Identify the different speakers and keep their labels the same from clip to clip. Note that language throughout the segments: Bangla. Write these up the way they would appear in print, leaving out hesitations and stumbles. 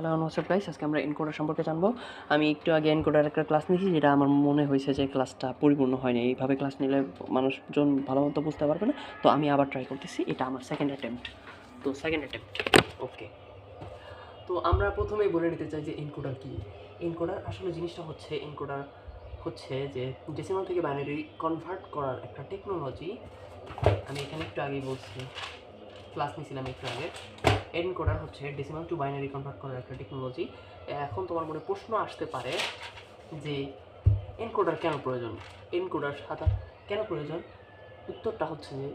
Speaker 1: হ্যালো হোয়াটসঅ্যাপ গাইস, আজকে আমরা এনকোডার সম্পর্কে জানবো। আমি একটু আগে এনকোডার একটা ক্লাস নিয়েছি, যেটা আমার মনে হয়েছে যে ক্লাসটা পরিপূর্ণ হয়নি। এইভাবে ক্লাস নিলে মানুষজন ভালো মতো বুঝতে পারবে না, তো আমি আবার ট্রাই করতেছি। এটা আমার সেকেন্ড অ্যাটেম্প্ট। ওকে। তো আমরা প্রথমেই বলে নিতে চাই যে এনকোডার কী। এনকোডার আসলে জিনিসটা হচ্ছে, এনকোডার হচ্ছে যে ডেসিমাল থেকে বাইনারি কনভার্ট করার একটা টেকনোলজি। আমি এখানে একটু আগেই বলছি, ক্লাস নিয়েছিলাম একটু আগে। এনকোডার হচ্ছে ডেসিমাল টু বাইনারি কনভার্ট করার একটা টেকনোলজি। এখন তোমার মনে প্রশ্ন আসতে পারে যে এনকোডার কেন প্রয়োজন, এনকোডার সাথে কেন প্রয়োজন। উত্তরটা হচ্ছে যে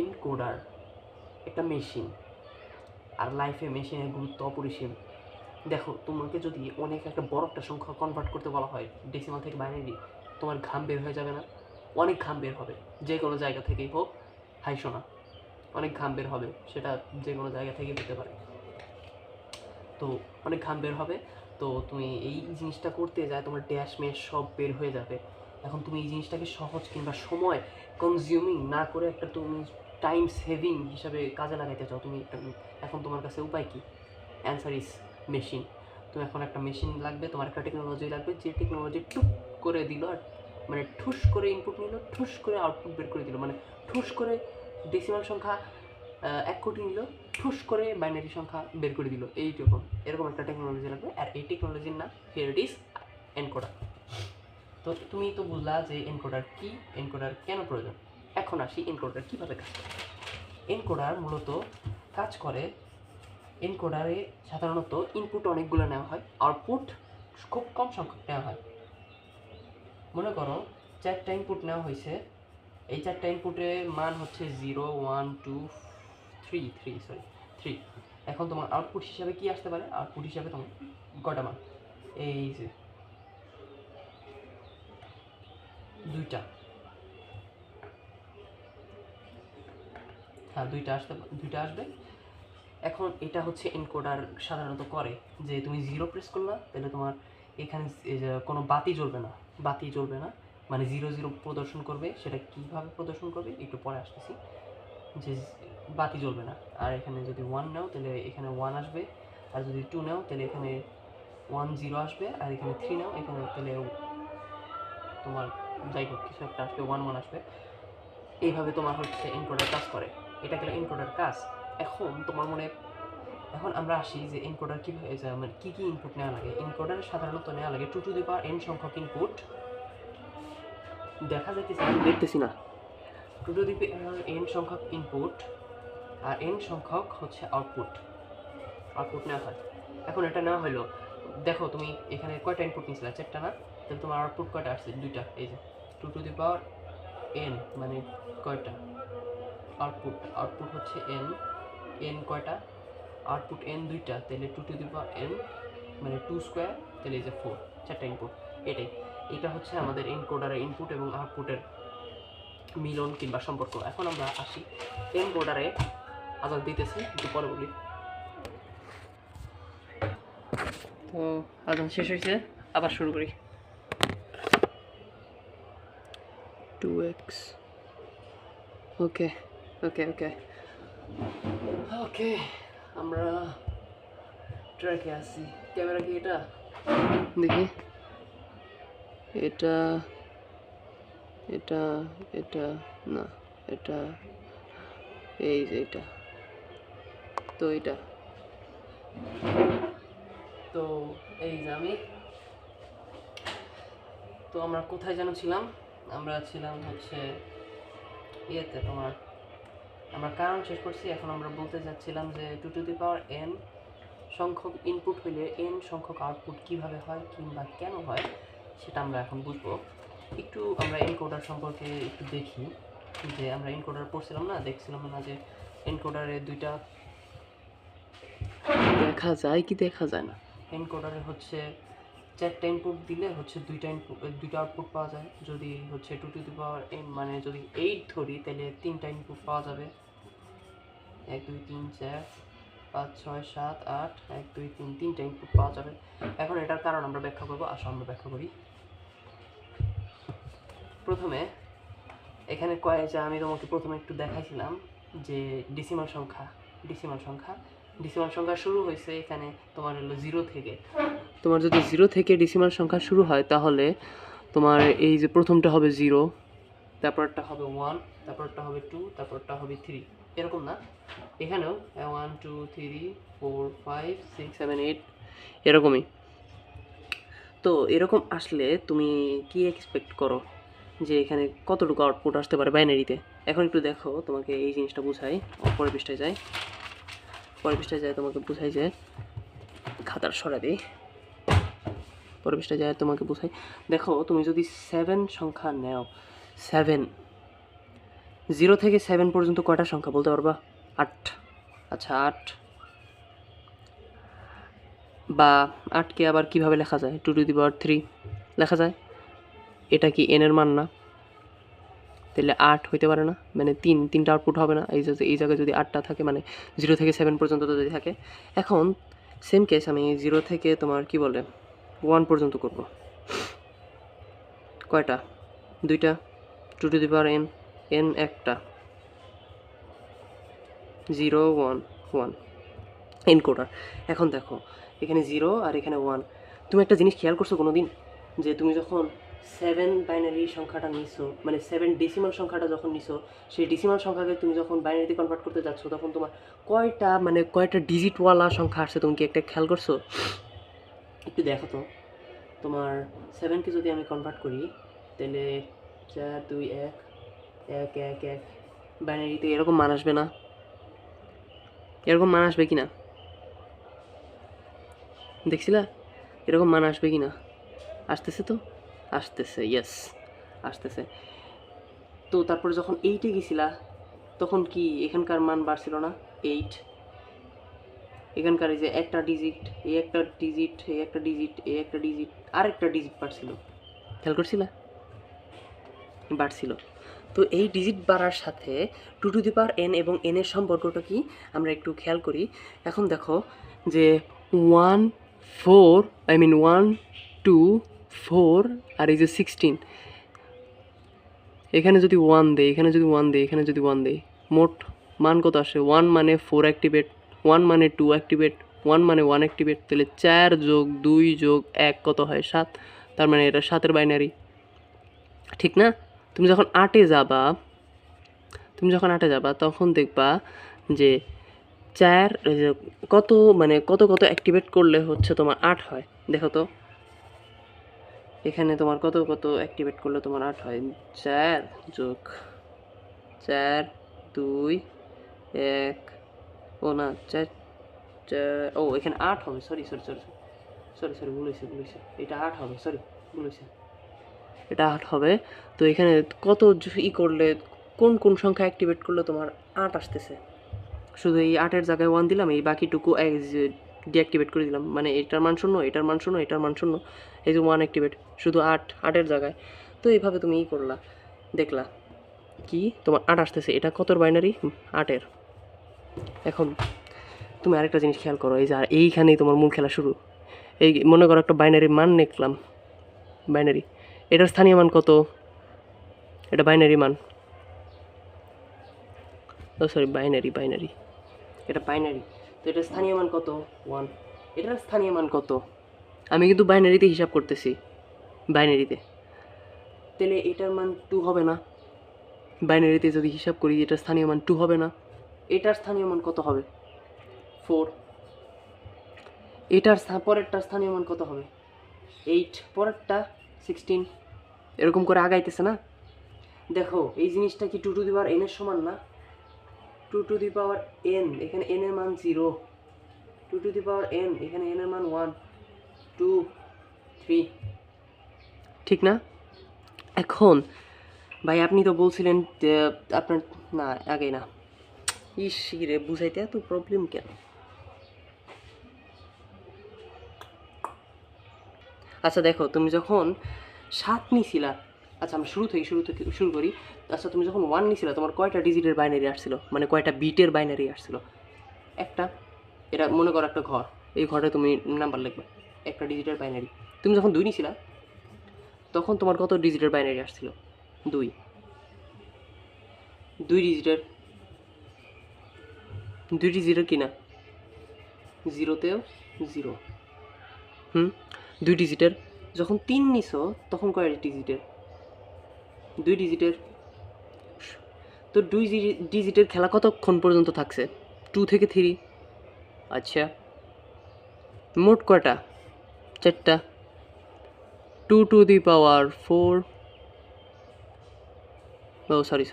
Speaker 1: এনকোডার একটা মেশিন, আর লাইফে মেশিনের গুরুত্ব অপরিসীম। দেখো, তোমাকে যদি অনেক একটা বড় একটা সংখ্যা কনভার্ট করতে বলা হয় ডেসিমাল থেকে বাইনারি, তোমার ঘাম বের হয়ে যাবে না? অনেক ঘাম বের হবে, যে কোনো জায়গা থেকেই হোক। হাইশো না, অনেক ঘাম বের হবে, সেটা যে কোনো জায়গা থেকেই হতে পারে। তো অনেক ঘাম বের হবে, তো তুমি এই জিনিসটা করতে যায় তোমার ড্যাশ ম্যাশ সব বের হয়ে যাবে। এখন তুমি এই জিনিসটাকে সহজ কিংবা সময় কনজিউমিং না করে একটা তুমি টাইম সেভিং হিসাবে কাজে লাগাইতে চাও, তুমি একটা, এখন তোমার কাছে উপায় কী? Answer is machine. তুমি এখন একটা মেশিন লাগবে, তোমার একটা টেকনোলজি লাগবে, যে টেকনোলজি টুক করে দিল, আর মানে ঠুস করে ইনপুট নিল, ঠুস করে আউটপুট বের করে দিল, মানে ঠুস করে ডেসিমাল সংখ্যা 1 কোটি নিল, ঠুস করে বাইনারি সংখ্যা বের করে দিল। এরকম একটা টেকনোলজি লাগবে, আর এই টেকনোলজির নাম হিয়ার ইট ইজ এনকোডার। তো তুমি তো বুঝলা যে এনকোডার কি, এনকোডার কেন প্রয়োজন। এখন আসি এনকোডার কীভাবে কাজ করে। এনকোডার মূলত কাজ করে, এনকোডারে সাধারণত ইনপুট অনেকগুলো নেওয়া হয়, আউটপুট খুব কম সংখ্যক নেওয়া হয়। মনে করো 4টা ইনপুট নেওয়া হয়েছে, এই 4টা ইনপুটের মান হচ্ছে 0 1 2 3। এখন তোমার আউটপুট হিসাবে কি আসতে পারে? আউটপুট হিসাবে তোমার কয়টা মান? এই যে 2টা, হ্যাঁ 2টা আসবে। এখন এটা হচ্ছে এনকোডার সাধারণত করে যে তুমি 0 প্রেস করলা, তাহলে তোমার এখানে কোনো বাতি জ্বলবে না, মানে 0 প্রদর্শন করবে। সেটা কীভাবে প্রদর্শন করবে একটু পরে আসতেছি, যে বাতি জ্বলবে না। আর এখানে যদি 1 নাও তাহলে এখানে 1 আসবে, আর যদি 2 নাও তাহলে এখানে 1 0 আসবে, আর এখানে 3 নাও এখানে তাহলে তোমার যাই হোক কিছু একটা আসবে, 1 1 আসবে। এইভাবে তোমার হচ্ছে এনকোডার কাজ করে। এটা গেল এনকোডার কাজ। এখন আমরা আসি যে এনকোডার কীভাবে, মানে কী কী ইনপুট নেওয়া লাগে। এনকোডার সাধারণত নেওয়া লাগে 2 টু দি পাওয়ার n সংখ্যক ইনপুট। দেখা যাইতেছে, আমি দেখতেছি না। 2 টু দি পাওয়ার n সংখ্যক ইনপুট, আর n সংখ্যক হচ্ছে আউটপুট নেওয়া হয়। এখন এটা নেওয়া হলো, দেখো তুমি এখানে কয়টা ইনপুট নিয়েছিলে? 4টা না? তাহলে তোমার আউটপুট কয়টা আসছে? 2টা। এই যে 2 টু দি পাওয়ার n মানে কয়টা? আউটপুট হচ্ছে n কয়টা? আউটপুট n 2টা, তাহলে 2 টু দি পাওয়ার n মানে 2 স্কোয়ার, তাহলে এই যে 4, 4টা ইনপুট। এটা হচ্ছে আমাদের এনকোডারের ইনপুট এবং আউটপুটের মিলন কিংবা সম্পর্ক। এখন আমরা আসি এনকোডারে আজাদ দিতেছি, একটু পরে বলি। তো আজান শেষ হয়েছে, আবার শুরু করি। 2x ওকে, আমরা ট্র্যাকে আসি। ক্যামেরা কি এটা? দেখি, এটা এটা এটা না, এটা এই যে এটা, তো এটা, তো এই যে তো আমরা কোথায় যেন ছিলাম? আমরা ছিলাম হচ্ছে ইয়েতে, তোমার আমরা কারণ শেষ করছি। এখন আমরা বলতে যাচ্ছিলাম যে 2 টু দি পাওয়ার n সংখ্যক ইনপুট হইলে n সংখ্যক আউটপুট কিভাবে হয় কিংবা কেন হয়, সেটা আমরা এখন বুঝবো। একটু আমরা এনকোডার সম্পর্কে একটু দেখি, যে আমরা এনকোডার দেখছিলাম না যে এনকোডারে দুইটা দেখা যায় কি দেখা যায় না। এনকোডারে হচ্ছে 4টা ইনপুট দিলে হচ্ছে 2টা আউটপুট পাওয়া যায়। যদি হচ্ছে 2 টু দি পাওয়ার n মানে যদি 8 ধরি, তাহলে 3টা ইনপুট পাওয়া যাবে। 1 2 3 4 5 6 7 8, 1 2 3, 3টা ইনপুট পাওয়া যাবে। এখন এটার কারণ আমরা ব্যাখ্যা করবো। আমরা ব্যাখ্যা করি। প্রথমে এখানে যে আমি তোমাকে প্রথমে একটু দেখাইছিলাম যে ডেসিমাল সংখ্যা ডেসিমাল সংখ্যা শুরু হয়েছে এখানে তোমার হলো 0 থেকে। তোমার যদি 0 থেকে ডেসিমাল সংখ্যা শুরু হয় তাহলে তোমার এই যে প্রথমটা হবে 0, তারপরটা হবে 1, তারপরটা হবে 2, তারপরটা হবে 3, এরকম না? এখানেও 1 2 3 4 5 6 7 8 এরকমই। তো এরকম আসলে তুমি কি এক্সপেক্ট করো যে এখানে কতটুকু আউটপুট আসতে পারে বাইনারিতে? এখন একটু দেখো, তোমাকে এই জিনিসটা বুঝাই। পরের পৃষ্ঠায় যাই, তোমাকে বুঝাই যে খাতার সরা দিই, পরের পৃষ্ঠায় যায় তোমাকে বুঝাই। দেখো, তুমি যদি 7 সংখ্যা নেও, 7, 0 থেকে 7 পর্যন্ত কয়টা সংখ্যা বলতে পারবা? 8। আচ্ছা 8, বা 8কে আবার কিভাবে লেখা যায়? 2 টু দি পাওয়ার 3 লেখা যায়। এটা কি n এর মান না? তাহলে 8 হইতে পারে না, মানে তিনটা আউটপুট হবে না? এই জায়গায় যদি 8টা থাকে, মানে 0 থেকে 7 পর্যন্ত তো যদি থাকে। এখন সেম কেস আমি 0 থেকে তোমার কি বলে 1 পর্যন্ত করব। কয়টা? 2টা, 2 টু দি পাওয়ার n একটা, 0 1 1 এনকোডার। এখন দেখো, এখানে 0 আর এখানে 1। তুমি একটা জিনিস খেয়াল করছো কোনো দিন, যে তুমি যখন 7 বাইনারি সংখ্যাটা নিছো, মানে 7 ডেসিমাল সংখ্যাটা যখন নিছো, সেই ডেসিমাল সংখ্যাকে তুমি যখন বাইনারিতে কনভার্ট করতে যাচ্ছ, তখন তোমার কয়টা ডিজিটওয়ালা সংখ্যা আসছে? তুমি কি একটা খেয়াল করছো? একটু দেখো তো। তোমার 7কে যদি আমি কনভার্ট করি, তাহলে 4 2 1 1 1 1, বাইনারিতে এরকম মান আসবে না? এরকম মান আসবে কি না? দেখছিলা এরকম মান আসবে কি না? আসতেছে তো, আসতেছে, ইয়েস আসতেছে। তো তারপরে যখন 8-এ গেছিলা, তখন কি এখানকার মান বাড়ছিল না? 8। এখানকার এই যে একটা ডিজিট, এই একটা ডিজিট, এই একটা ডিজিট, এই একটা ডিজিট, আর একটা ডিজিট বাড়ছিল, খেয়াল করছিলা? বাড়ছিল। তো এই ডিজিট বাড়ার সাথে 2 টু দি পাওয়ার n এবং n এর সম্পর্কটা কি আমরা একটু খেয়াল করি। এখন দেখো যে 1 4, 1 2 4 আর এই যে 16, এখানে যদি 1 দেই, এখানে যদি 1 দেই, এখানে যদি 1 দেই, মোট মান কত আসে? 1 মানে 4 অ্যাক্টিভেট, 1 মানে 2 অ্যাক্টিভেট, 1 মানে 1 অ্যাক্টিভেট। তাহলে 4 যোগ 2 যোগ 1 কত হয়? 7। তার মানে এটা 7-এর বাইনারি, ঠিক না? তুমি যখন 8-এ যাবা তখন দেখবা যে 4 কত, মানে কত কত অ্যাক্টিভেট করলে হচ্ছে তোমার 8 হয়। দেখো তো, এখানে তোমার কত কত অ্যাক্টিভেট করলে তোমার 8 হয়? 4 যোগ 4 2 1, ও না 4 4, ও এখানে 8 হবে, sorry sorry sorry sorry sorry ভুল হয়েছে, এটা 8 হবে, সরি ভুল হয়েছে, এটা 8 হবে। তো এখানে কত করলে, কোন সংখ্যা অ্যাক্টিভেট করলে তোমার 8 আসতেছে? শুধু এই 8-এর জায়গায় 1 দিলাম, এই বাকিটুকু ডিঅ্যাক্টিভেট করে দিলাম, মানে এটার মান 0, এটার মান 0, এটার মান 0, এই যে 1 অ্যাক্টিভেট, শুধু 8-8-এর জায়গায়। তো এইভাবে তুমি করলা, দেখলা কি তোমার 8 আসতেছে। এটা কতর বাইনারি? 8-এর। এখন তুমি আরেকটা জিনিস খেয়াল করো, এই যে এইখানেই তোমার মূল খেলা শুরু। এই মনে করো একটা বাইনারি মান লিখলাম, বাইনারি, এটার স্থানীয় মান কত? এটা বাইনারি মান, ও সরি বাইনারি, এটা বাইনারি। তো এটার স্থানীয় মান কত? 1। এটার স্থানীয় মান কত? আমি কিন্তু বাইনারিতে হিসাব করতেছি, বাইনারিতে। তাহলে এটার মান 2 হবে না? বাইনারিতে যদি হিসাব করি, এটার স্থানীয় মান 2 হবে না? এটার স্থানীয় মান কত হবে? 4। এটার পরেরটার স্থানীয় মান কত হবে? 8। পরেরটা 16। এরকম করে আগাইতেছে না? দেখো, এই জিনিসটা কি 2 টু দি পাওয়ার n এর সমান না? 2 টু দি পাওয়ার n, এখানে n এর মান 0, 2 টু দি পাওয়ার n, এখানে n এর মান 1 2 3, ঠিক না? এখন ভাই আপনি তো বলছিলেন যে আপনার, না আগে না, ইস রে বুঝাইতে এত প্রবলেম কেন? আচ্ছা দেখো, তুমি যখন 7 নিছিলা, আচ্ছা আমরা শুরু থেকে শুরু করি। আচ্ছা তুমি যখন 1 নিছিলা, তোমার কয়টা ডিজিটের বাইনারি আসছিল, মানে কয়টা বিটের বাইনারি আসছিল? একটা। এটা মনে করো একটা ঘর, এই ঘরে তুমি নাম্বার লিখবে, একটা ডিজিটের বাইনারি। তুমি যখন 2 নিছিলা, তখন তোমার কত ডিজিটের বাইনারি আসছিল? 2। 2 ডিজিটের, 2 ডিজিটের কিনা? জিরোতেও জিরো। 2 ডিজিটের। যখন 3 নিছো তখন কয় ডিজিটের? 2 ডিজিটের। তো 2 ডিজিটের খেলা কতক্ষণ পর্যন্ত থাকছে? 2 থেকে 3। আচ্ছা, মোট কয়টা? 4টা। 2 to the power 4, oh sorry.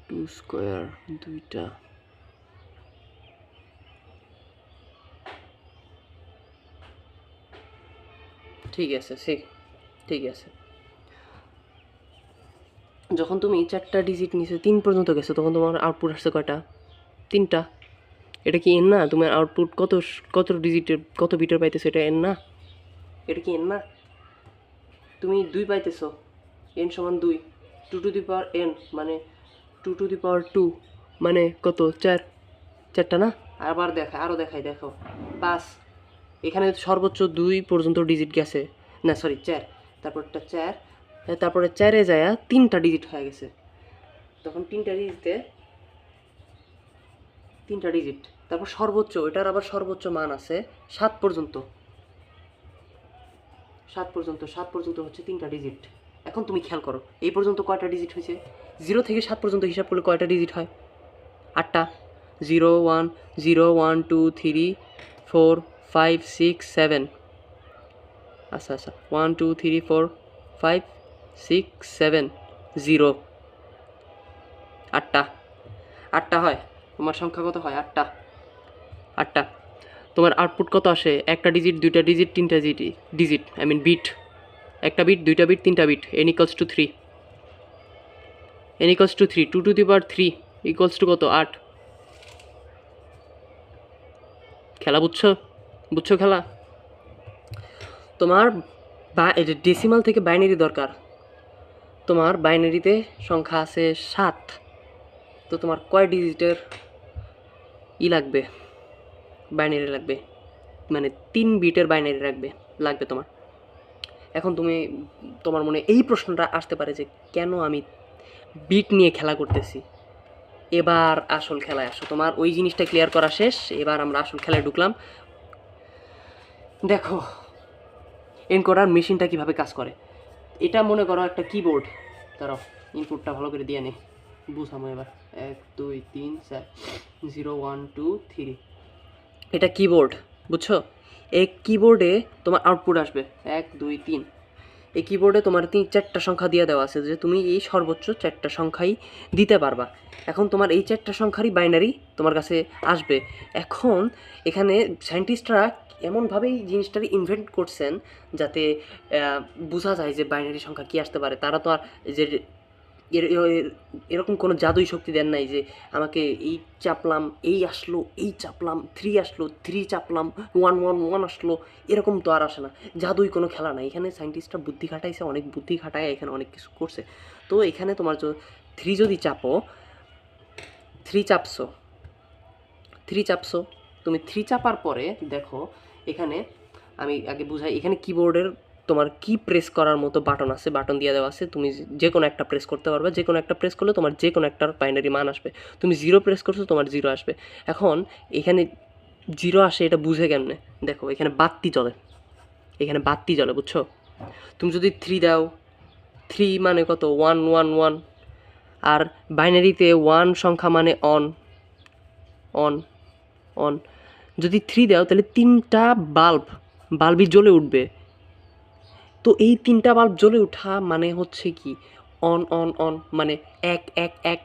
Speaker 1: 2 square 2টা। ঠিক আছে, ঠিক আছে। যখন তুমি 4টা ডিজিট নিচে 3 পর্যন্ত গেছো তখন তোমার আউটপুট আসছে কয়টা? 3টা। এটা কি এন না? তোমার আউটপুট কত ডিজিটের কত বিটের পাইতেছো, এটা এন না? এটা কি এন না? তুমি 2 পাইতেছো, এন সমান 2। 2 টু দি পাওয়ার এন মানে 2 টু দি পাওয়ার 2 মানে কত? 4টা না? আবার আরও দেখাই, দেখো 5। এখানে সর্বোচ্চ 2 পর্যন্ত ডিজিট গেছে, না সরি 4, তারপরটা 4, তারপরে 4-এ যায় 3টা ডিজিট হয়ে গেছে। তখন 3টা ডিজিট, তারপর সর্বোচ্চ, এটার আবার সর্বোচ্চ মান আছে 7 পর্যন্ত। 7 পর্যন্ত হচ্ছে 3টা ডিজিট। এখন তুমি খেয়াল করো এই পর্যন্ত কয়টা ডিজিট হয়েছে? 0 থেকে 7 পর্যন্ত হিসাব করলে কয়টা ডিজিট হয়? 8টা। 0 1 0 1 2 3 4 5 6 7। আচ্ছা 1 2 3 4 5 6 7 0। 8টা হয়। তোমার সংখ্যা কত হয়? 8টা। তোমার আউটপুট কত আসে? একটা ডিজিট, 2টা ডিজিট, 3টা ডিজিট, আই মিন বিট। একটা বিট, 2টা বিট, 3টা bit. n equals to 3। n equals to 3। 2 to the power 3 equals to কত? 8। খেলা বুঝছো খেলা? তোমার ডেসিমাল থেকে বাইনারি দরকার। তোমার বাইনারিতে সংখ্যা আছে 7, তো তোমার কয় ডিজিটের লাগবে? বাইনারি লাগবে, মানে 3 বিটের বাইনারি লাগবে তোমার। এখন তোমার মনে এই প্রশ্নটা আসতে পারে যে কেন আমি বিট নিয়ে খেলা করতেছি। এবার আসল খেলায় আসো, তোমার ওই জিনিসটা ক্লিয়ার করা শেষ, এবার আমরা আসল খেলায় ঢুকলাম। দেখো এনকোডার মেশিনটা কিভাবে কাজ করে। এটা মনে করো একটা কিবোর্ড, ধরো ইনপুটটা ভালো করে দিয়ে নে, বুঝামো এবার। 1 2 3 4 0 1 2 3। এটা কিবোর্ড, বুঝছো? এই কিবোর্ডে তোমার আউটপুট আসবে 1 2 3। এই কিবোর্ডে তোমার 4টা সংখ্যা দিয়ে দেওয়া আছে যে তুমি এই সর্বোচ্চ 4টা সংখ্যাই দিতে পারবা। এখন তোমার এই 4টা সংখ্যারই বাইনারি তোমার কাছে আসবে। এখন এখানে সায়েন্টিস্টরা এমনভাবেই জিনিসটার ইনভেন্ট করছেন যাতে বোঝা যায় যে বাইনারি সংখ্যা কী আসতে পারে। তারা তো আর যে এরকম কোনো জাদুই শক্তি দেন নাই যে আমাকে এই চাপলাম এই আসলো, এই চাপলাম 3 আসলো, 3 চাপলাম 1 1 1 আসলো, এরকম তো আর আসে না। জাদুই কোনো খেলা নাই। এখানে সায়েন্টিস্টরা বুদ্ধি খাটাইছে, অনেক বুদ্ধি খাটায় এখানে অনেক কিছু করছে। তো এখানে তোমার 3 যদি চাপো, 3 চাপছো তুমি, 3 চাপার পরে দেখো এখানে আমি আগে বুঝাই। এখানে কিবোর্ডের তোমার কি প্রেস করার মতো বাটন আছে, বাটন দিয়ে দেওয়া আছে। তুমি যে কোনো একটা প্রেস করতে পারবে, যে কোনো একটা প্রেস করলে তোমার যে কোনো একটার বাইনারি মান আসবে। তুমি 0 প্রেস করছো, তোমার 0 আসবে। এখন এখানে 0 আসে, এটা বুঝে কেমনে? দেখো এখানে বাতি জ্বলে, বুঝছো? তুমি যদি 3 দাও, 3 মানে কত? 1 1 1। আর বাইনারিতে 1 সংখ্যা মানে অন। যদি 3 দাও তাহলে 3টা বাল্বই জ্বলে উঠবে। তো এই 3টা বাল্ব জ্বলে ওঠা মানে হচ্ছে কি? অন অন অন মানে 1 1 1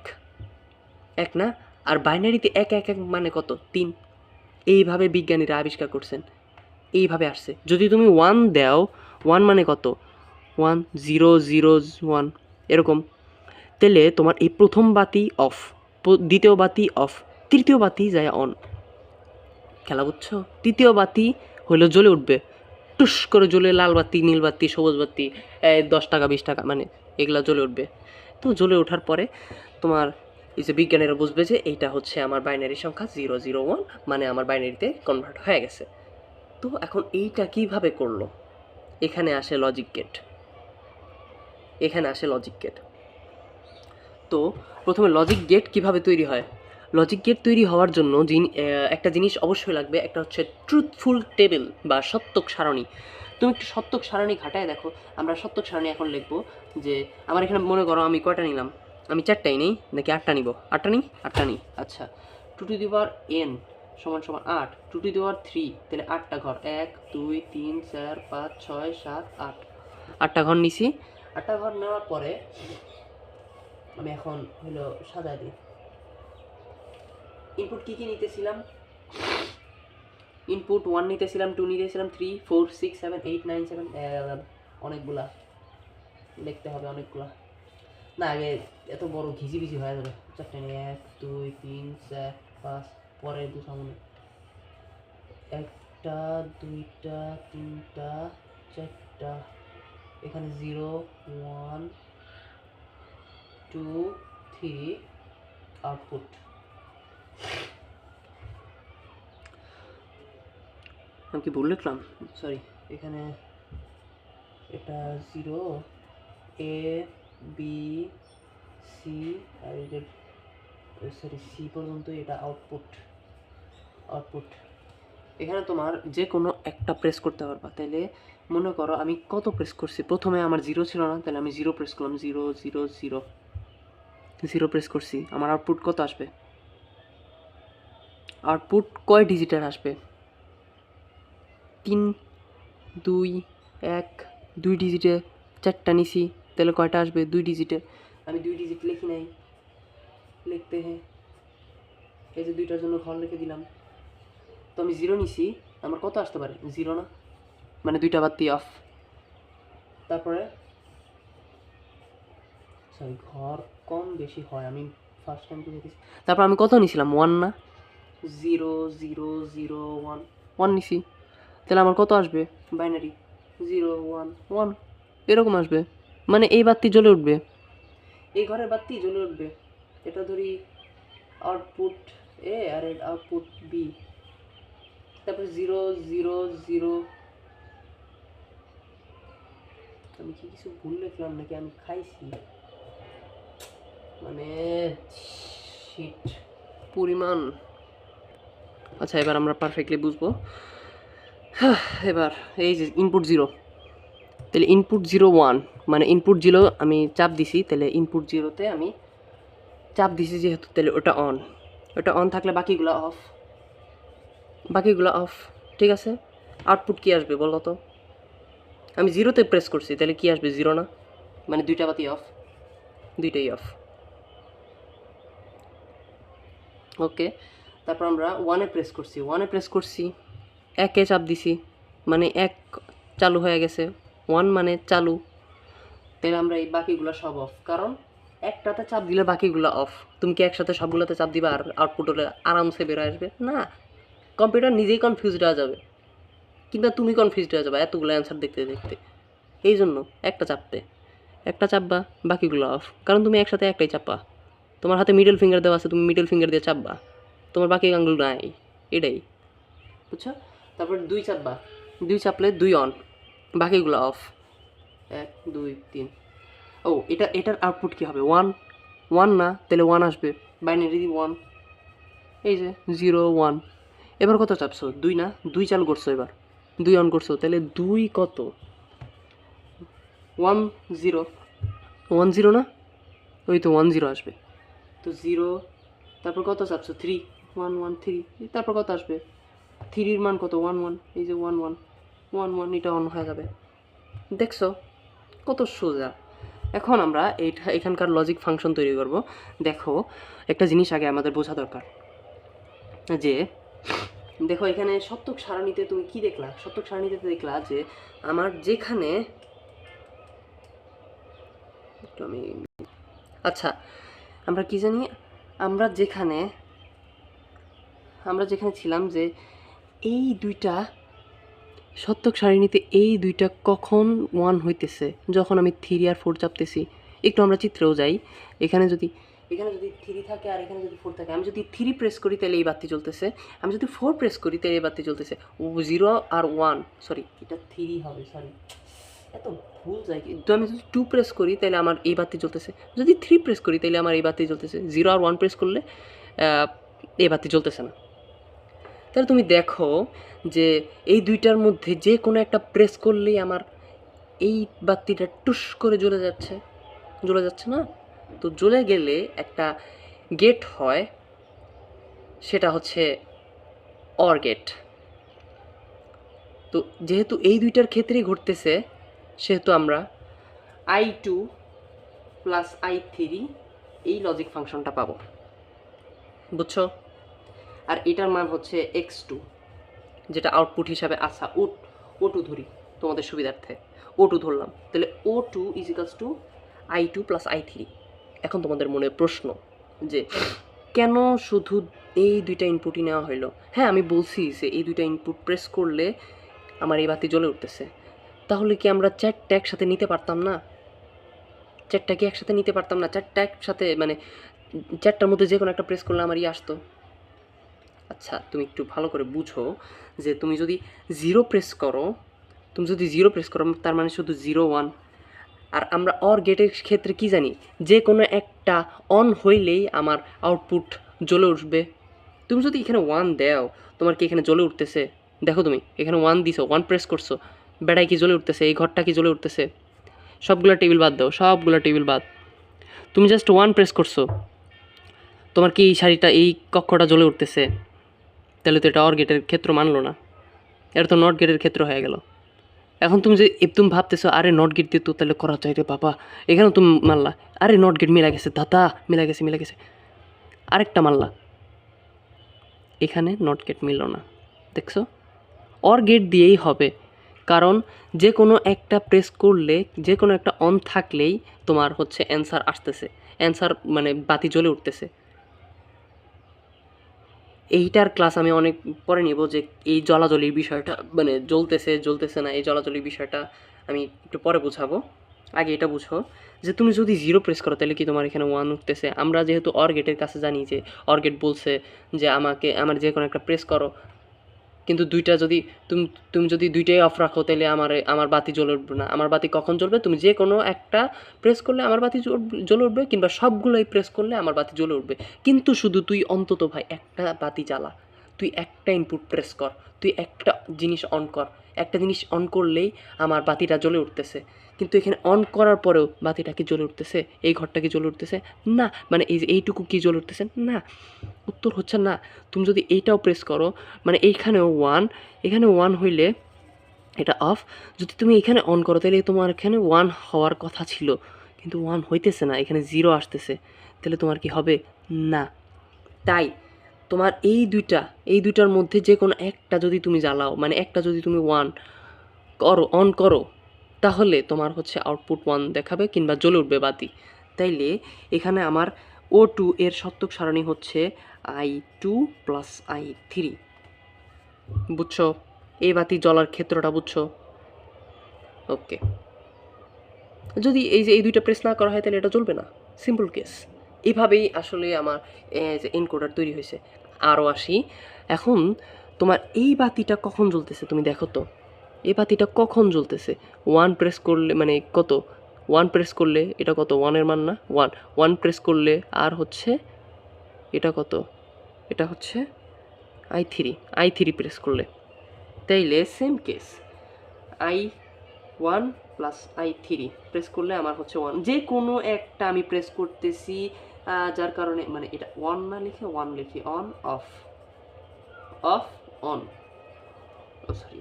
Speaker 1: 1 না? আর বাইনারিতে 1 1 1 মানে কত? 3। এইভাবে বিজ্ঞানীরা আবিষ্কার করছেন, এইভাবে আসছে। যদি তুমি 1 দাও, 1 মানে কত? 1 0 0 1 এরকম। তাহলে তোমার এই প্রথম বাতি অফ, দ্বিতীয় বাতি অফ, তৃতীয় বাতি যায় অন। খেলা বুঝছো? তৃতীয় বাতি হলো জ্বলে উঠবে, টুস করে জ্বলে, লাল বাতি, নীল বাতি, সবুজ বাতি, 10 টাকা 20 টাকা মানে এগুলা জ্বলে উঠবে। তো জ্বলে ওঠার পরে তোমার এই যে বিজ্ঞানীরা বুঝবে যে এইটা হচ্ছে আমার বাইনারি সংখ্যা 001, মানে আমার বাইনারিতে কনভার্ট হয়ে গেছে। তো এখন এইটা কিভাবে করলো? এখানে আসে লজিক গেট, তো প্রথমে লজিক গেট কিভাবে তৈরি হয়? লজিক গেট তৈরি হওয়ার জন্য একটা জিনিস অবশ্যই লাগবে, একটা হচ্ছে ট্রুথফুল টেবিল বা সত্যক সারণী। তুমি একটু সত্যক সারণী ঘাটায় দেখো। আমরা সত্যক সারণী এখন লিখবো যে আমার এখানে মনে করো আমি কয়টা নিলাম, আমি 4টাই নেই নাকি 8টা নিব? 8টা নিই। আচ্ছা, 2n সমান সমান 8, 2 3, তাহলে 8টা ঘর, 1 2 3 4 5 6 7 8, 8টা ঘর নিছি। 8টা ঘর নেওয়ার পরে আমি এখন হলো সাজায় দিই। ইনপুট কী নিতেছিলাম? ইনপুট 1 নিতেছিলাম, 2 নিতেছিলাম, 3 4 6 7 8 9 7 11, অনেকগুলা লিখতে হবে, অনেকগুলা না, আগে এত বড় ঘিজিবিজি হয়ে যাবে। 4টা নিয়ে 1 2 3 4 5, পরে দু সামনে 1টা 2টা 3টা 4টা, এখানে 0 1 2 3 আউটপুট। আমি কি ভুল লিখলাম? সরি, এখানে এটা 0 A B C আর এটা সরি C পর্যন্ত, এটা আউটপুট। এখানে তোমার যে কোনো একটা প্রেস করতে পারবা। তাইলে মনে করো আমি কত প্রেস করছি, প্রথমে আমার 0 ছিল না, তাহলে আমি 0 প্রেস করলাম, 0 0 0 0 প্রেস করছি। আমার আউটপুট কত আসবে? আউটপুট কয় ডিজিটের আসবে? 3 2 1, 2 ডিজিটে 4টা নিছি, তাহলে কয়টা আসবে? 2 ডিজিটে। আমি 2 ডিজিট লিখি নাই, লিখতে হ্যাঁ, এই যে 2টার জন্য ঘর লিখে দিলাম। তো আমি 0 নিছি, আমার কত আসতে পারে? 0 না, মানে 2টা বাদ দিয়ে অফ। তারপরে সরি, ঘর কম বেশি হয়, আমি ফার্স্ট টাইম তো দেখেছি। তারপর আমি কত নিছিলাম? 1 না, 0 0 0 1, 1 নিছি, তাহলে আমার কত আসবে? বাইনারি 0 1 1 এরকম আসবে, মানে এই বাতি জ্বলে উঠবে, এই ঘরের বাতি জ্বলে উঠবে। এটা ধরি আউটপুট এ আর আউটপুট বি, তারপরে 0 0 0। আমি কি কিছু ভুল লিখলাম নাকি আমি খাইছি? মানে শিট পরিমাণ। আচ্ছা, এবার আমরা পারফেক্টলি বুঝবো। এবার এই যে ইনপুট 0, তাহলে ইনপুট 0 1, মানে ইনপুট 0 আমি চাপ দিছি, তাহলে ইনপুট 0তে আমি চাপ দিছি যেহেতু, তাহলে ওটা অন থাকলে বাকিগুলো অফ। ঠিক আছে, আউটপুট কি আসবে বলো তো? আমি 0তে প্রেস করছি, তাহলে কি আসবে? 0 না, মানে 2টা বাতি অফ, 2টাই অফ। ওকে, তারপর আমরা 1-এ প্রেস করছি, 1-এ চাপ দিছি, মানে 1 চালু হয়ে গেছে, 1 মানে চালু। তাহলে আমরা এই বাকিগুলো সব অফ, কারণ একটাতে চাপ দিলে বাকিগুলো অফ। তুমি কি একসাথে সবগুলোতে চাপ দিবা আর আউটপুট হলে আরামসে বের আসবে? না, কম্পিউটার নিজেই কনফিউজড হয়ে যাবে, কিংবা তুমি কনফিউজড হয়ে যাবে এতগুলো অ্যান্সার দেখতে দেখতে। এই জন্য একটা চাপবা, বাকিগুলো অফ, কারণ তুমি একসাথে একটাই চাপবা। তোমার হাতে মিডল ফিঙ্গার দেওয়া আছে, তুমি মিডল ফিঙ্গার দিয়ে চাপবা, তোমার বাকি আঙ্গুল নাই, এটাই বুঝছো? তারপর 2 চাপবা, 2 চাপলে 2 অন, বাকিগুলো অফ, 1 2 3। ও, এটার আউটপুট কী হবে? 1 না, তাহলে 1 আসবে, বাইনারি 1, এই যে 0 1। এবার কত চাপছো? 2 না, 2 চালু করছো, এবার 2 অন করছো, তাহলে 2 কত? 1 0 1 0 না, ওই তো 1 0 আসবে, তো 0। তারপর কত চাপছো? 3 1 1 3, তারপর কত আসবে? 3-এর মান কত? 1 1, এই যে 1 1 1 1, এটা অন হয়ে যাবে। দেখছো কত সোজা? এখন আমরা এখানকার লজিক ফাংশন তৈরি করব। দেখো, একটা জিনিস আগে আমাদের বোঝা দরকার যে, দেখো এখানে সত্যক সারণীতে তুমি কি দেখলা? সত্যক সারণীতে দেখলা যে আমার যেখানে আমি আচ্ছা, আমরা কি জানি, আমরা যেখানে ছিলাম যে এই দুইটা সত্যক সারণীতে এই দুইটা কখন 1 হইতেছে? যখন আমি 3 আর 4 চাপতেছি। একটু আমরা চিত্রেও যাই, এখানে যদি এখানে যদি 3 থাকে আর এখানে যদি 4 থাকে, আমি যদি 3 প্রেস করি তাহলে এই বাতি জ্বলতেছে, আমি যদি 4 প্রেস করি তাহলে এই বাতি জ্বলতেছে। 0 আর 1, সরি এটা 3 হবে, সরি এত ভুল যায় কি। তো আমি যদি 2 প্রেস করি তাহলে আমার এই বাতি জ্বলতেছে, যদি 3 প্রেস করি তাহলে আমার এই বাতি জ্বলতেছে, 0 আর 1 প্রেস করলে এই বাতি জ্বলতেছে না। তাহলে তুমি দেখো যে এই দুইটার মধ্যে যে কোনো একটা প্রেস করলেই আমার এই বাতিটা টুস করে জ্বলে যাচ্ছে না। তো জ্বলে গেলে একটা গেট হয়, সেটা হচ্ছে অর গেট। তো যেহেতু এই দুইটার ক্ষেত্রেই ঘটতেছে, সেহেতু আমরা I2 প্লাস I3 এই লজিক ফাংশনটা পাবো, বুঝছো? আর এটার মান হচ্ছে x2, যেটা আউটপুট হিসাবে আসা O2 ধরি তোমাদের সুবিধার্থে, O2 ধরলাম। তাহলে O2 is equals two I2 plus I3। এখন তোমাদের মনে প্রশ্ন যে কেন শুধু এই দুইটা ইনপুটই নেওয়া হইলো? হ্যাঁ, আমি বলছি যে এই দুইটা ইনপুট প্রেস করলে আমার এই বাতি জ্বলে উঠতেছে, তাহলে কি আমরা চারটা একসাথে নিতে পারতাম না? চারটা কি একসাথে নিতে পারতাম না? চারটা একসাথে মানে চারটার মধ্যে যে কোনো একটা প্রেস করলে আমার আসতো। আচ্ছা, তুমি একটু ভালো করে বুঝো যে তুমি যদি 0 প্রেস করো, তার মানে শুধু 0 1। আর আমরা অর গেটের ক্ষেত্রে কি জানি, যে কোনো একটা অন হইলেই আমার আউটপুট জ্বলে উঠবে। তুমি যদি এখানে 1 দাও, তোমার কি এখানে জ্বলে উঠতেছে? দেখো, তুমি এখানে 1 দিছো, 1 প্রেস করছো, বেড়ায় কি জ্বলে উঠতেছে? এই ঘরটা কি জ্বলে উঠতেছে? সবগুলো টেবিল বাদ দাও, সবগুলো টেবিল বাদ। তুমি জাস্ট 1 প্রেস করছো, তোমার কি এই শাড়িটা, এই কক্ষটা জ্বলে উঠতেছে? তাহলে তো এটা অর গেটের ক্ষেত্র মানলো না, এটা তো নট গেটের ক্ষেত্র হয়ে গেল। এখন তুমি ভাবতেছো আরে নট গেট দিয়ে তো তাহলে করা চাই রে বাবা, এখানে তুমি মারলা, আরে নট গেট মিলা গেছে দাদা, মিলা গেছে, আরেকটা মারলা, এখানে নট গেট মিলল না। দেখছো, অর গেট দিয়েই হবে, কারণ যে কোনো একটা প্রেস করলে, যে কোনো একটা অন থাকলেই তোমার হচ্ছে অ্যান্সার আসতেছে, অ্যান্সার মানে বাতি জ্বলে উঠতেছে। এইটার ক্লাস আমি অনেক পরে নিব, যে এই জ্বলাজ্বলির বিষয়টা, মানে জ্বলতেছে না, এই জ্বলাজ্বলির বিষয়টা আমি একটু পরে বুঝাবো। আগে এটা বুঝো যে তুমি যদি 0 প্রেস করো তাহলে কি তোমার এখানে 1 উঠতেছে? আমরা যেহেতু অর গেটের কাছে জানি যে অর গেট বলছে যে আমার যে কোনো একটা প্রেস করো, কিন্তু দুইটা যদি তুমি যদি দুইটাই অফ রাখো তাহলে আমার বাতি জ্বলে উঠবে না। আমার বাতি কখন জ্বলবে? তুমি যে কোনো একটা প্রেস করলে আমার বাতি জ্বলে উঠবে, কিংবা সবগুলোই প্রেস করলে আমার বাতি জ্বলে উঠবে। কিন্তু শুধু তুই অন্তত ভাই একটা বাতি জ্বালা, তুই একটা ইনপুট প্রেস কর, তুই একটা জিনিস অন কর, একটা জিনিস অন করলেই আমার বাতিটা জ্বলে উঠতেছে। কিন্তু এখানে অন করার পরেও বাতিটা কি জ্বলে উঠতেছে? এই ঘরটা কি জ্বলে উঠতেছে? না। মানে এইটুকু কি জ্বলে উঠতেছে? না। উত্তর হচ্ছে না। তুমি যদি এইটাও প্রেস করো, মানে এইখানেও 1, এখানে 1 হইলে এটা অফ। যদি তুমি এখানে অন করো তাহলে তোমার এখানে 1 হওয়ার কথা ছিল, কিন্তু 1 হইতেছে না, এখানে 0 আসতেছে। তাহলে তোমার কি হবে? না। তাই তোমার এই দুইটার মধ্যে যে কোনো একটা যদি তুমি জ্বালাও, মানে একটা যদি তুমি অন করো, তাহলে তোমার হচ্ছে আউটপুট 1 দেখাবে, কিংবা জ্বলে উঠবে বাতি। তাইলে এখানে আমার O2 এর সত্যক সারণী হচ্ছে I2 প্লাস I3। বুঝছো? এই বাতি জ্বলার ক্ষেত্রটা বুঝছো? ওকে। যদি এই দুইটা প্রেস না করা হয় তাহলে এটা জ্বলবে না, সিম্পল কেস। এইভাবেই আসলে আমার যে এনকোডার তৈরি হয়েছে। আরও আসি, এখন তোমার এই বাতিটা কখন জ্বলতেছে তুমি দেখো তো, এই বাতিটা কখন জ্বলতেছে? 1 প্রেস করলে, মানে কত, 1 প্রেস করলে এটা কত, 1-এর মান না, 1 প্রেস করলে, আর হচ্ছে এটা কত, এটা হচ্ছে I3 প্রেস করলে। তাইলে same case, I1 plus I3 press করলে আমার হচ্ছে 1, যে কোনো একটা আমি প্রেস করতেছি, যার কারণে মানে এটা 1 না লিখে 1 লিখি, on off on, oh sorry,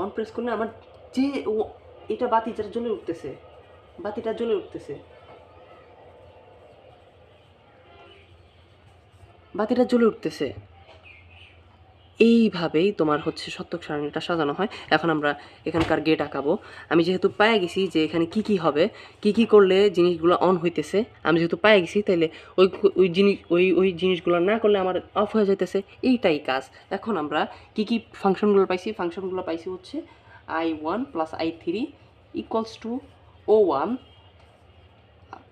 Speaker 1: on press করলে আমার যে এটা বাতিটা জ্বলে উঠতেছে, বাতিটা জ্বলে উঠতেছে। এইভাবেই তোমার হচ্ছে সত্যক সারণীটা সাজানো হয়। এখন আমরা এখানকার গেট আঁকাবো। আমি যেহেতু পেয়ে গেছি যে এখানে কি হবে, কি করলে জিনিসগুলো অন হইতেছে, আমি যেহেতু পেয়ে গেছি, তাহলে ওই জিনিসগুলো না করলে আমার অফ হয়ে যাইতেছে, এইটাই কাজ। এখন আমরা কি ফাংশনগুলো পাইছি হচ্ছে I1 plus I3 equals to O1,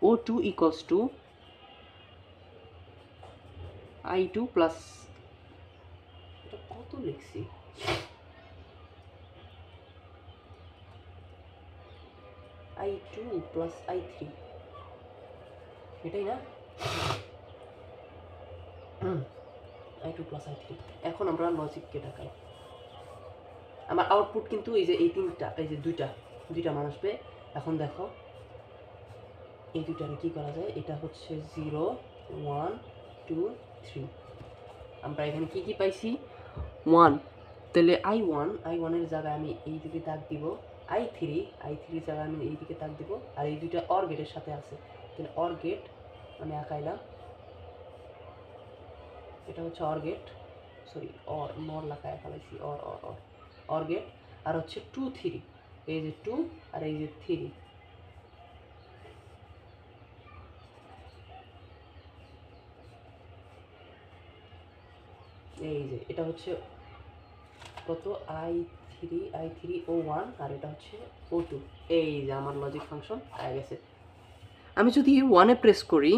Speaker 1: O2 equals to I2 plus, এটা কত লিখছি, I2 প্লাস I3, এটাই না? I2 plus I3। এখন আমরা লজিককে দেখাই। আমার আউটপুট কিন্তু এই যে এই তিনটা, এই যে দুইটা মান আসবে। এখন দেখো এই দুইটারে কি করা যায়, এটা হচ্ছে 0 1 2 3। আমরা এখানে কি কি পাইছি, 1, তাহলে I1 এর জায়গায় আমি এই দিকে দাগ দিব, I3 এর জায়গায় আমি এই দিকে দাগ দিব, আর এই দুইটা অর গেটের সাথে আছে, তাহলে অর গেট আমি আঁকাইলাম, এটা হচ্ছে অর গেট, সরি অর নর লাগায় ফেলাইছি, অর গেট, আর হচ্ছে 2 3, এই যে 2 আর এই যে 3, এই যে এটা হচ্ছে কত, I3 O1, আর এটা হচ্ছে O2। এই যে আমার লজিক ফাংশন আগে গেছে। আমি যদি 1-এ প্রেস করি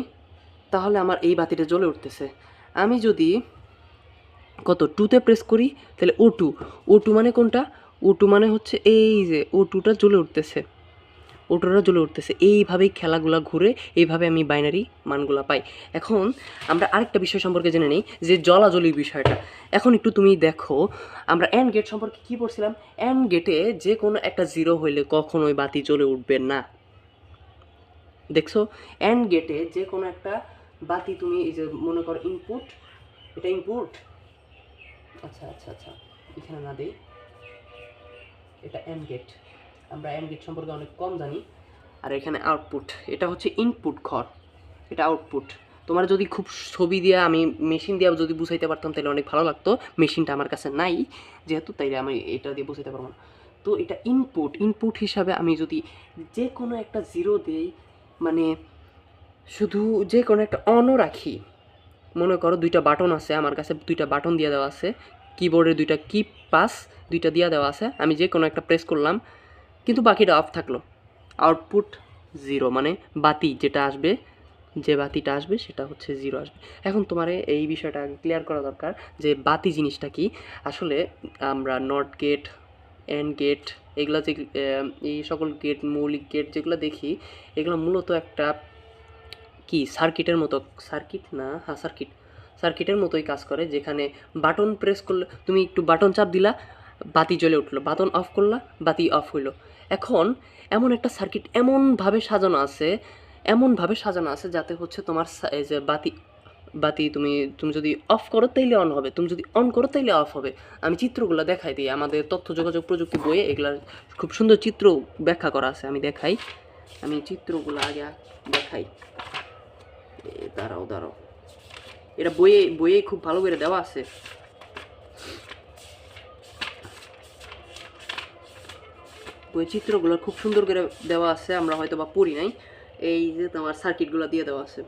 Speaker 1: তাহলে আমার এই বাতিটা জ্বলে উঠতেছে। আমি যদি কত 2-তে প্রেস করি তাহলে O2 মানে কোনটা, O2 মানে হচ্ছে এই যে O2টা জ্বলে উঠতেছে, এইভাবেই খেলাগুলা ঘুরে, এইভাবে আমি বাইনারি মানগুলা পাই। এখন আমরা আরেকটা বিষয় সম্পর্কে জেনে নিই, যে জ্বলাজ্বলির বিষয়টা। এখন একটু তুমি দেখো, আমরা অ্যান্ড গেট সম্পর্কে কী পড়ছিলাম, অ্যান্ড গেটে যে কোনো একটা 0 হইলে কখনোই বাতি জ্বলে উঠবে না। দেখছো, অ্যান্ড গেটে যে কোনো একটা বাতি, তুমি এই যে মনে করো ইনপুট, এটা ইনপুট, আচ্ছা এখানে না দেই, এটা অ্যান্ড গেট, আমরা অ্যান্ড গেট সম্পর্কে অনেক কম জানি। আর এখানে আউটপুট, এটা হচ্ছে ইনপুট ঘর, এটা আউটপুট। তোমার যদি খুব ছবি দিয়ে আমি মেশিন দিয়ে যদি বুঝাইতে পারতাম তাহলে অনেক ভালো লাগতো, মেশিনটা আমার কাছে নাই যেহেতু, তাইলে আমি এটা দিয়ে বুঝাইতে পারবো না। তো এটা ইনপুট হিসাবে আমি যদি যে কোনো একটা 0 দেই, মানে শুধু যে কোনো একটা অনও রাখি, মনে করো 2টা বাটন আছে আমার কাছে, 2টা বাটন দিয়ে দেওয়া আছে, কিবোর্ডের 2টা কি পাস 2টা দিয়ে দেওয়া আছে, আমি যে কোনো একটা প্রেস করলাম কিন্তু বাকিটা অফ থাকলো, আউটপুট 0, মানে বাতি যেটা আসবে, যে বাতিটা আসবে সেটা হচ্ছে 0 আসবে। এখন তোমার এই বিষয়টা ক্লিয়ার করা দরকার যে বাতি জিনিসটা কি। আসলে আমরা নট গেট, অ্যান্ড গেট, এগুলো যে এই সকল গেট, মৌলিক গেট যেগুলো দেখি, এগুলো মূলত একটা কি সার্কিটের মতো, সার্কিটের মতোই কাজ করে, যেখানে বাটন প্রেস করলে, তুমি একটু বাটন চাপ দিলা বাতি জ্বলে উঠলো, বাটন অফ করলা বাতি অফ হইলো। এখন এমন একটা সার্কিট এমনভাবে সাজানো আছে যাতে হচ্ছে তোমার এই যে বাতি তুমি যদি অফ করো তাইলে অন হবে, তুমি যদি অন করো তাইলে অফ হবে। আমি চিত্রগুলো দেখাই দিই, আমাদের তথ্য যোগাযোগ প্রযুক্তি বইয়ে এগুলার খুব সুন্দর চিত্র ব্যাখ্যা করা আছে, আমি দেখাই, আমি চিত্রগুলো আগে দেখাই। দাঁড়াও, এটা বইয়ে খুব ভালো করে দেওয়া আছে। বই চিত্রগুলো খুব সুন্দর করে দেওয়া আছে, আমরা হয়তো বা পড়ি নাই। এই যে তোমার সার্কিটগুলো দিয়ে দেওয়া আছে,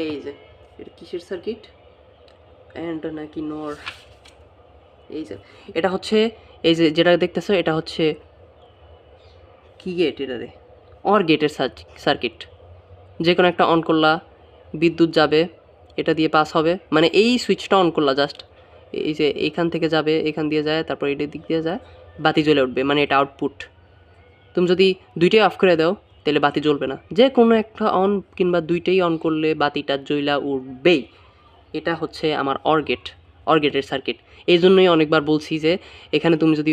Speaker 1: এই যে এটা কিসের সার্কিট, অ্যান্ড নাকি নর, এই যে এটা হচ্ছে, এই যে যেটা দেখতেছো এটা হচ্ছে কি গেট, এটা রে অর গেটের সার্কিট। যে কোনো একটা অন করলা বিদ্যুৎ যাবে, এটা দিয়ে পাস হবে, মানে এই সুইচটা অন করলা জাস্ট, এই যে এইখান থেকে যাবে, এখান দিয়ে যায়, তারপর এটার দিক দিয়ে যায়, বাতি জ্বলে উঠবে, মানে এটা আউটপুট। তুমি যদি দুইটাই অফ করে দাও তাহলে বাতি জ্বলবে না, যে কোনো একটা অন কিংবা দুইটাই অন করলে বাতিটা জ্বলা উঠবেই। এটা হচ্ছে আমার অর গেটের সার্কিট। এই জন্যই অনেকবার বলছি যে এখানে তুমি যদি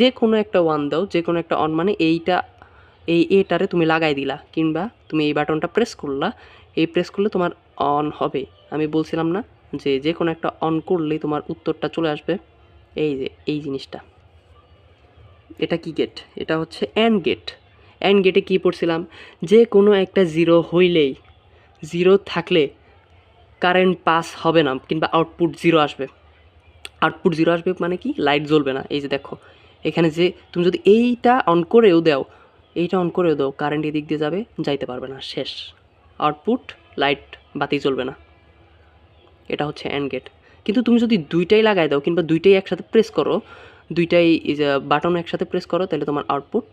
Speaker 1: যে কোনো একটা দাও, যে কোনো একটা অন, মানে এটারে তুমি লাগাই দিলা, কিংবা তুমি এই বাটনটা প্রেস করলা, এই প্রেস করলে তোমার অন হবে। আমি বলছিলাম না যে কোনো একটা অন করলেই তোমার উত্তরটা চলে আসবে। এই যে এই জিনিসটা, এটা কি গেট, এটা হচ্ছে অ্যান্ড গেটে কী পড়ছিলাম, যে কোনো একটা 0 হইলেই, 0 থাকলে কারেন্ট পাস হবে না, কিংবা আউটপুট 0 আসবে। মানে কি, লাইট জ্বলবে না। এই যে দেখো এখানে, যে তুমি যদি এইটা অন করেও দাও, কারেন্ট এদিক দিয়ে যাইতে পারবে না, শেষ, আউটপুট লাইট, বাতি জ্বলবে না। এটা হচ্ছে অ্যান্ড গেট। কিন্তু তুমি যদি দুইটাই লাগাই দাও, কিংবা দুইটাই একসাথে প্রেস করো, দুইটাই এই যে বাটন একসাথে প্রেস করো, তাহলে তোমার আউটপুট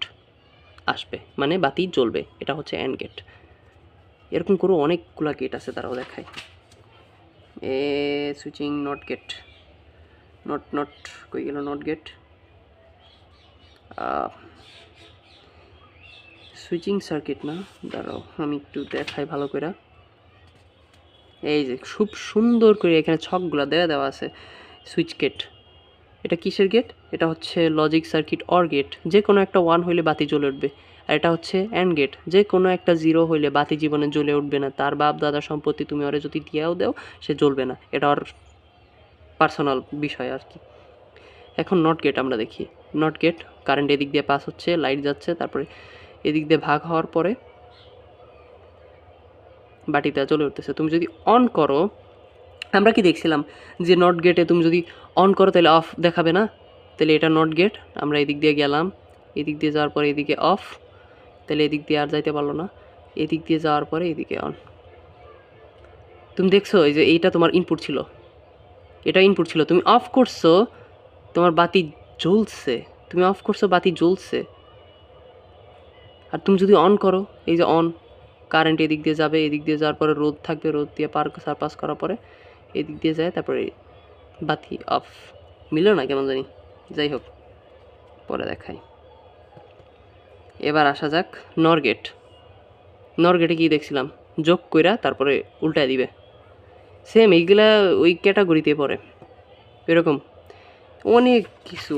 Speaker 1: আসবে, মানে বাতি জ্বলবে। এটা হচ্ছে অ্যান্ড গেট। এরকম করে অনেকগুলা গেট আছে, তারাও দেখায়। এ সুইচিং নট গেট, নট কই গেল নট গেট, সুইচিং সার্কিট না, দাঁড়াও আমি একটু দেখাই ভালো করে। এই যে খুব সুন্দর করে এখানে ছকগুলো দেওয়া আছে। সুইচ গেট, এটা কিসের গেট? এটা হচ্ছে লজিক সার্কিট অর গেট, যে কোনো একটা 1 হইলে বাতি জ্বলে উঠবে। আর এটা হচ্ছে অ্যান্ড গেট, যে কোনো একটা 0 হইলে বাতি জীবনে জ্বলে উঠবে না। তার বাপ দাদা সম্পত্তি তুমি ওরে যদি দিয়েও দাও সে জ্বলবে না, এটা ওর পার্সোনাল বিষয় আর কি। এখন নট গেট আমরা দেখি। নট গেট, কারেন্ট এদিক দিয়ে পাস হচ্ছে, লাইট যাচ্ছে, তারপরে এদিক দিয়ে ভাগ হওয়ার পরে বাটিটা জ্বলে উঠতেছে। তুমি যদি অন করো, আমরা কি দেখছিলাম যে নট গেটে তুমি যদি অন করো তাহলে অফ দেখাবে না, তাহলে এটা নট গেট। আমরা এদিক দিয়ে গেলাম, এদিক দিয়ে যাওয়ার পরে এদিকে অফ, তাহলে এদিক দিয়ে আর যাইতে পারলো না। এদিক দিয়ে যাওয়ার পরে এদিকে অন। তুমি দেখছো এই যে এইটা তোমার ইনপুট ছিল, এটা ইনপুট ছিল, তুমি অফ করছো তোমার বাতি জ্বলছে, তুমি অফ করছো বাতি জ্বলছে। আর তুমি যদি অন করো, এই যে অন, কারেন্ট এদিক দিয়ে যাবে, এদিক দিয়ে যাওয়ার পরে রোদ থাকবে, রোদ দিয়ে পাস করার পরে এদিক দিয়ে যায়, তারপরে বাতি অফ। মিলল না কেমন জানি, যাই হোক পরে দেখাই। এবার আসা যাক নর গেট। নর গেটে কী দেখছিলাম, যোগ কইরা তারপরে উল্টায় দিবে, সেম এইগুলা ওই ক্যাটাগরিতে পড়ে। এরকম অনেক কিছু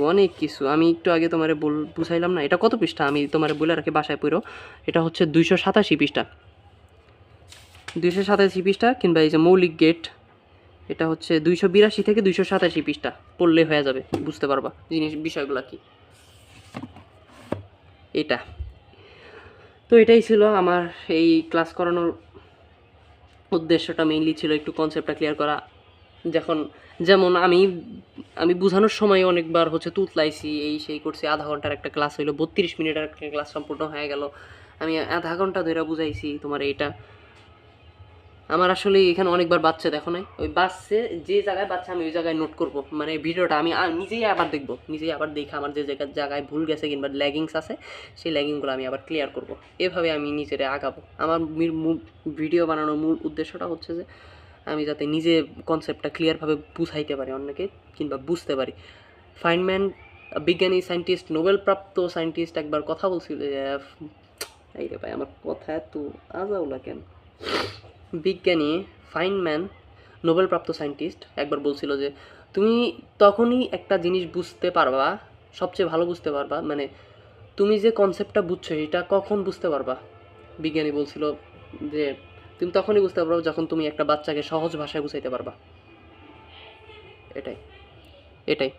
Speaker 1: আমি একটু আগে তোমারে বুঝাইলাম না, এটা কত পৃষ্ঠা আমি তোমারে বলে রাখি বাসায় পড়ো। এটা হচ্ছে 287 পৃষ্ঠা, 287 পৃষ্ঠা। কিংবা এই যে মৌলিক গেট, এটা হচ্ছে 282 থেকে 287 পৃষ্ঠা, পড়লে হয়ে যাবে, বুঝতে পারবা বিষয়গুলো কি। এটা তো এটাই ছিল আমার এই ক্লাস করানোর উদ্দেশ্যটা, মেইনলি ছিল একটু কনসেপ্টটা ক্লিয়ার করা। যেমন আমি বোঝানোর সময় অনেকবার হচ্ছে তুতলাইছি, এই সেই করছি। আধা ঘন্টার একটা ক্লাস হইলো, 32 মিনিটের একটা ক্লাস সম্পূর্ণ হয়ে গেল। আমি আধা ঘন্টা ধরে বুঝাইছি তোমার এইটা। আমার আসলে এখানে অনেকবার বাচ্চা দেখো নাই, ওই বাচ্চে যে জায়গায় বাচ্চা আমি ওই জায়গায় নোট করব, মানে ভিডিওটা আমি নিজেই আবার দেখবো, নিজেই আবার দেখে আমার যে জায়গায় ভুল গেছে কিংবা ল্যাগিংস আছে সেই ল্যাগিংগুলো আমি আবার ক্লিয়ার করব। এভাবে আমি নিজেরে আগাবো। আমার ভিডিও বানানোর মূল উদ্দেশ্যটা হচ্ছে যে আমি যাতে নিজে কনসেপ্টটা ক্লিয়ারভাবে বুঝাইতে পারি অন্যকে, কিংবা বুঝতে পারি। ফাইনম্যান, বিজ্ঞানী, সায়েন্টিস্ট, নোবেলপ্রাপ্ত সায়েন্টিস্ট একবার কথা বলছিল যে, এই রে ভাই আমার কথা এত আজাউলা কেন, বিজ্ঞানী ফাইনম্যান, নোবেলপ্রাপ্ত সায়েন্টিস্ট একবার বলছিল যে তুমি তখনই একটা জিনিস বুঝতে পারবা, সবচেয়ে ভালো বুঝতে পারবা, মানে তুমি যে কনসেপ্টটা বুঝছো এটা কখন বুঝতে পারবা। বিজ্ঞানী বলছিল যে তুমি তখনই বুঝতে পারবা যখন তুমি একটা বাচ্চাকে সহজ ভাষায় বুঝাইতে পারবা। এটাই এটাই